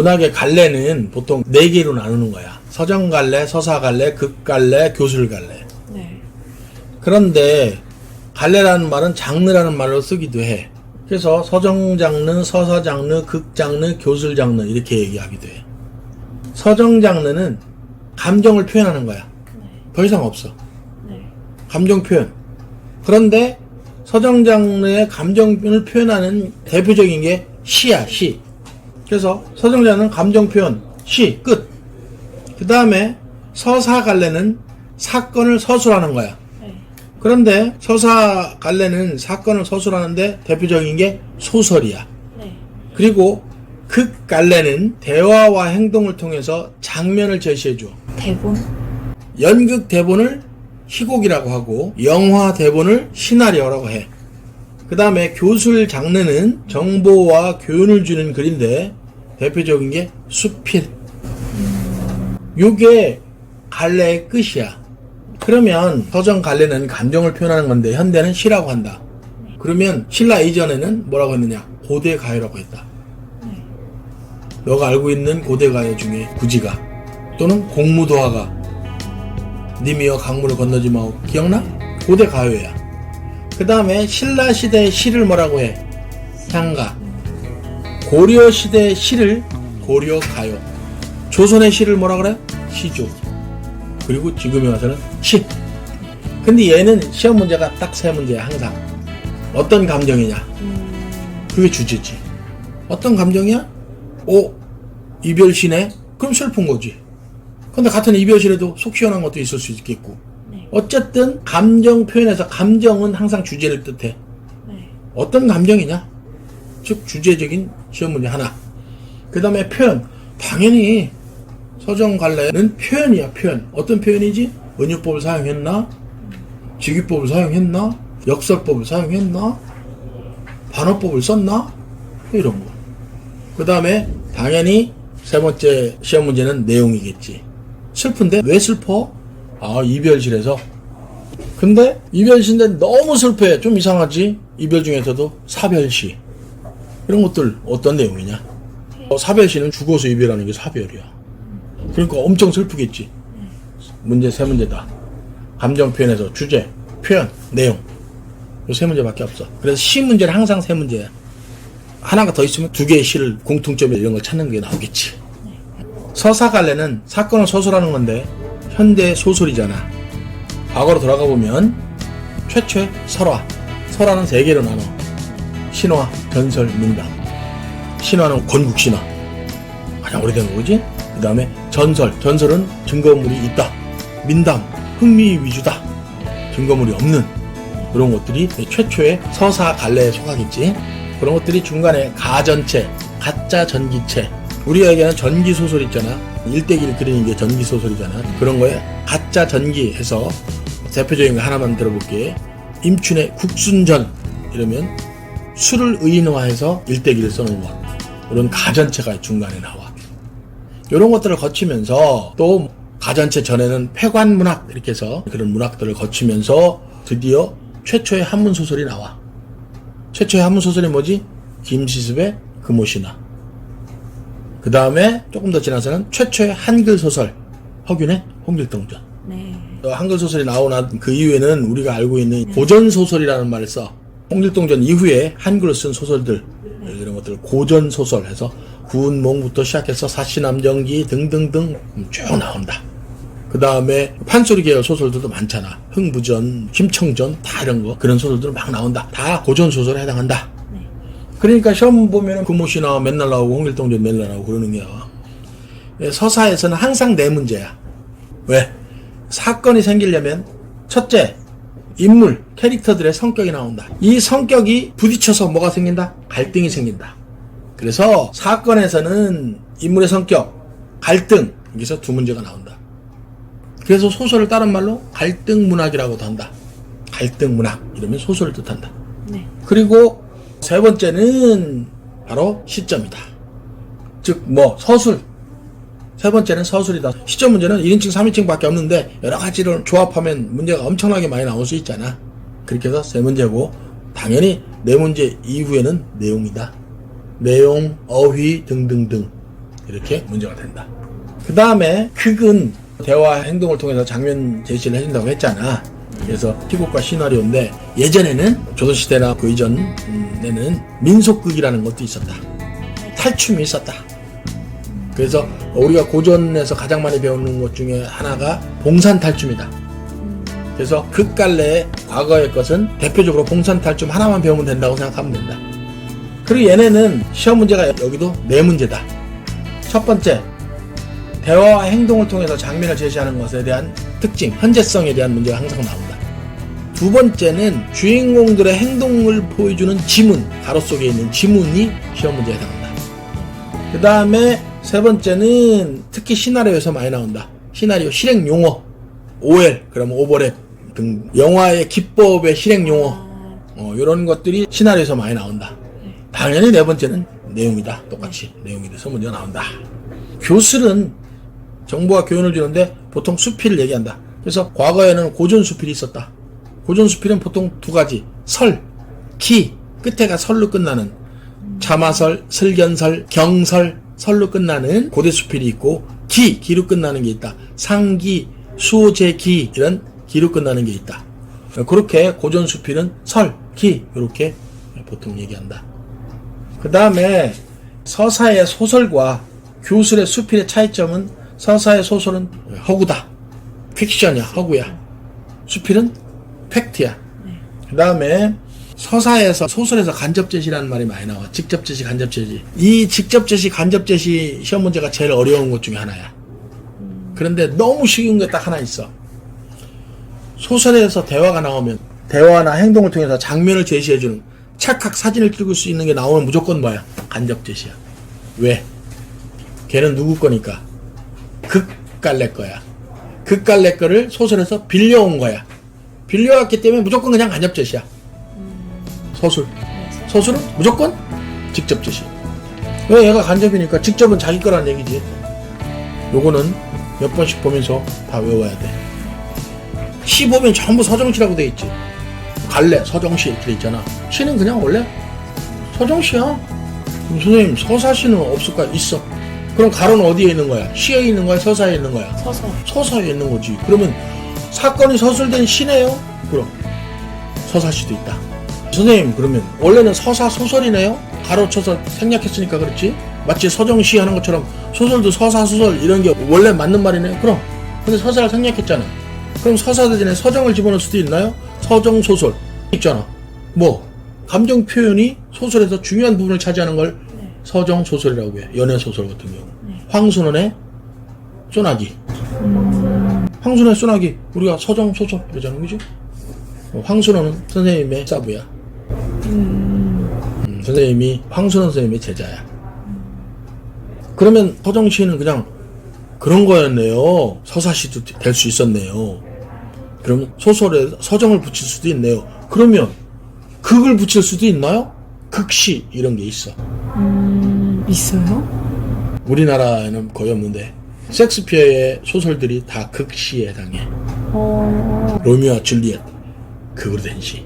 문학의 갈래는 보통 4개로 나누는 거야. 서정갈래, 서사갈래, 극갈래, 교술갈래. 네. 그런데 갈래라는 말은 장르라는 말로 쓰기도 해. 그래서 서정장르, 서사장르, 극장르, 교술장르 이렇게 얘기하기도 해. 서정장르는 감정을 표현하는 거야. 네. 더 이상 없어. 네. 감정 표현. 그런데 서정장르의 감정을 표현하는 대표적인 게 시야, 시. 그래서 서정장르는 감정 표현, 시, 끝. 그 다음에 서사갈래는 사건을 서술하는 거야. 네. 그런데 서사갈래는 사건을 서술하는데 대표적인 게 소설이야. 네. 그리고 극갈래는 대화와 행동을 통해서 장면을 제시해줘. 대본. 연극 대본을 희곡이라고 하고 영화 대본을 시나리오라고 해. 그 다음에 교술 장르는 정보와 교훈을 주는 글인데 대표적인 게 수필. 요게 갈래의 끝이야. 그러면 서정 갈래는 감정을 표현하는 건데 현대는 시라고 한다. 그러면 신라 이전에는 뭐라고 했느냐? 고대 가요라고 했다. 네. 너가 알고 있는 고대 가요 중에 구지가 또는 공무도화가 님이여 강물을 건너지 마오 기억나? 고대 가요야. 그 다음에 신라 시대의 시를 뭐라고 해? 향가. 고려 시대의 시를 고려 가요. 조선의 시를 뭐라 그래? 시조. 그리고 지금에 와서는 시. 근데 얘는 시험 문제가 딱 3문제야 항상. 어떤 감정이냐? 그게 주제지. 어떤 감정이야? 오, 이별시네? 그럼 슬픈 거지. 근데 같은 이별시에도 속 시원한 것도 있을 수 있겠고. 네. 어쨌든 감정 표현에서 감정은 항상 주제를 뜻해. 네. 어떤 감정이냐? 즉 주제적인 시험 문제 하나. 그 다음에 표현. 당연히 서정갈래는 표현이야. 표현. 어떤 표현이지? 은유법을 사용했나? 직유법을 사용했나? 역설법을 사용했나? 반어법을 썼나? 이런 거. 그 다음에 당연히 3번째 시험 문제는 내용이겠지. 슬픈데 왜 슬퍼? 아, 이별실에서. 근데 이별시인데 너무 슬퍼해. 좀 이상하지? 이별 중에서도 사별시. 이런 것들 어떤 내용이냐? 사별시는 죽어서 이별하는 게 사별이야. 그러니까 엄청 슬프겠지. 문제 3문제다. 감정 표현에서 주제, 표현, 내용. 이 3문제밖에 없어. 그래서 시 문제는 항상 3문제야. 하나가 더 있으면 2개의 시를 공통점에 이런 걸 찾는 게 나오겠지. 서사갈래는 사건을 서술하는 건데 현대 소설이잖아. 과거로 돌아가 보면 최초의 설화. 설화는 3개로 나눠. 신화, 전설, 민담. 신화는 건국신화. 가장 오래된 거지. 그 다음에 전설. 전설은 증거물이 있다. 민담. 흥미 위주다. 증거물이 없는 그런 것들이 최초의 서사갈래에 속하겠지. 그런 것들이 중간에 가전체, 가짜 전기체. 우리가 얘기하는 전기소설 있잖아. 1대1 그리는 게 전기소설이잖아. 그런 거에 가짜 전기 해서 대표적인 거 하나만 들어볼게. 임춘의 국순전 이러면 술을 의인화해서 1대1을 써놓은 것. 이런 가전체가 중간에 나와. 이런 것들을 거치면서 또 가전체 전에는 폐관문학 이렇게 해서 그런 문학들을 거치면서 드디어 최초의 한문소설이 나와. 최초의 한문소설이 뭐지? 김시습의 금오신화. 그 다음에 조금 더 지나서는 최초의 한글소설 허균의 홍길동전. 네. 한글소설이 나오나 그 이후에는 우리가 알고 있는 고전소설이라는 말을 써. 홍길동전 이후에 한글로 쓴 소설들 이런 것들을 고전소설 해서 구운몽부터 시작해서 사시남정기 등등등 쭉 나온다. 그 다음에 판소리 계열 소설들도 많잖아. 흥부전, 심청전 다 이런 거 그런 소설들 막 나온다. 다 고전소설에 해당한다. 네. 그러니까 시험 보면은 금오신화 맨날 나오고 홍길동전 맨날 나오고 그러는 거야. 서사에서는 항상 4문제야. 왜? 사건이 생기려면 첫째, 인물, 캐릭터들의 성격이 나온다. 이 성격이 부딪혀서 뭐가 생긴다? 갈등이 생긴다. 그래서 사건에서는 인물의 성격, 갈등, 여기서 2문제가 나온다. 그래서 소설을 다른 말로 갈등문학이라고도 한다. 갈등문학 이러면 소설을 뜻한다. 네. 그리고 3번째는 바로 시점이다. 즉 뭐 서술. 3번째는 서술이다. 시점 문제는 1인칭 3인칭 밖에 없는데 여러 가지를 조합하면 문제가 엄청나게 많이 나올 수 있잖아. 그렇게 해서 3문제고 당연히 4문제 이후에는 내용이다. 내용, 어휘 등등등 이렇게 문제가 된다. 그 다음에 극은 대화 행동을 통해서 장면 제시를 해준다고 했잖아. 그래서 희곡과 시나리오인데 예전에는 조선시대나 그 이전에는 민속극이라는 것도 있었다. 탈춤이 있었다. 그래서 우리가 고전에서 가장 많이 배우는 것 중에 하나가 봉산탈춤이다. 그래서 극갈래의 과거의 것은 대표적으로 봉산탈춤 하나만 배우면 된다고 생각하면 된다. 그리고 얘네는 시험 문제가 여기도 네 문제다. 첫 번째, 대화와 행동을 통해서 장면을 제시하는 것에 대한 특징, 현재성에 대한 문제가 항상 나온다. 두 번째는 주인공들의 행동을 보여주는 지문, 가로 속에 있는 지문이 시험 문제에 해당한다. 그 다음에 세 번째는 특히 시나리오에서 많이 나온다. 시나리오 실행 용어, OL, 그러면 오버랩 등 영화의 기법의 실행 용어, 이런 것들이 시나리오에서 많이 나온다. 당연히 네 번째는 내용이다. 똑같이 내용이 돼서 문제가 나온다. 교술은 정보와 교훈을 주는데 보통 수필을 얘기한다. 그래서 과거에는 고전 수필이 있었다. 고전 수필은 보통 두 가지, 설, 기, 끝에가 설로 끝나는 자마설, 슬견설, 경설, 설로 끝나는 고대 수필이 있고 기로 끝나는 게 있다. 상기, 수제기 이런 기로 끝나는 게 있다. 그렇게 고전 수필은 설, 기 이렇게 보통 얘기한다. 그 다음에 서사의 소설과 교술의 수필의 차이점은 서사의 소설은 허구다. 픽션이야, 허구야. 수필은 팩트야. 그 다음에 서사에서, 소설에서 간접제시라는 말이 많이 나와. 직접제시, 간접제시. 이 직접제시, 간접제시 시험 문제가 제일 어려운 것 중에 하나야. 그런데 너무 쉬운 게 딱 하나 있어. 소설에서 대화가 나오면 대화나 행동을 통해서 장면을 제시해주는 찰칵 사진을 찍을 수 있는 게 나오면 무조건 뭐야? 간접제시야. 왜? 걔는 누구 거니까? 극갈래 거야. 극갈래 거를 소설에서 빌려온 거야. 빌려왔기 때문에 무조건 그냥 간접제시야. 소설은 무조건 직접제시. 왜? 얘가 간접이니까 직접은 자기 거란 얘기지. 요거는 몇 번씩 보면서 다 외워야 돼. 시 보면 전부 서정시라고 돼 있지. 갈래, 서정시 이렇게 돼 있잖아. 시는 그냥 원래 서정시야. 그럼 선생님 서사시는 없을까? 있어. 그럼 가로는 어디에 있는 거야? 시에 있는 거야? 서사에 있는 거야? 서사에 있는 거지. 그러면 사건이 서술된 시네요? 그럼 서사시도 있다. 선생님 그러면 원래는 서사 소설이네요? 가로쳐서 생략했으니까 그렇지? 마치 서정시 하는 것처럼 소설도 서사 소설 이런 게 원래 맞는 말이네요? 그럼. 근데 서사를 생략했잖아. 그럼 서사 대신에 서정을 집어넣을 수도 있나요? 서정 소설 있잖아. 뭐 감정 표현이 소설에서 중요한 부분을 차지하는 걸 서정 소설이라고 해. 연애 소설 같은 경우. 황순원의 소나기. 황순원의 소나기 우리가 서정 소설 이러자는 거지. 황순원은 선생님의 사부야. 선생님이 황순원 선생님의 제자야. 그러면 서정시는 그냥 그런 거였네요. 서사시도 될 수 있었네요. 그러면 소설에 서정을 붙일 수도 있네요. 그러면 극을 붙일 수도 있나요? 극시 이런 게 있어. 있어요? 우리나라에는 거의 없는데 셰익스피어의 소설들이 다 극시에 해당해. 로미오와 줄리엣 극으로 된 시.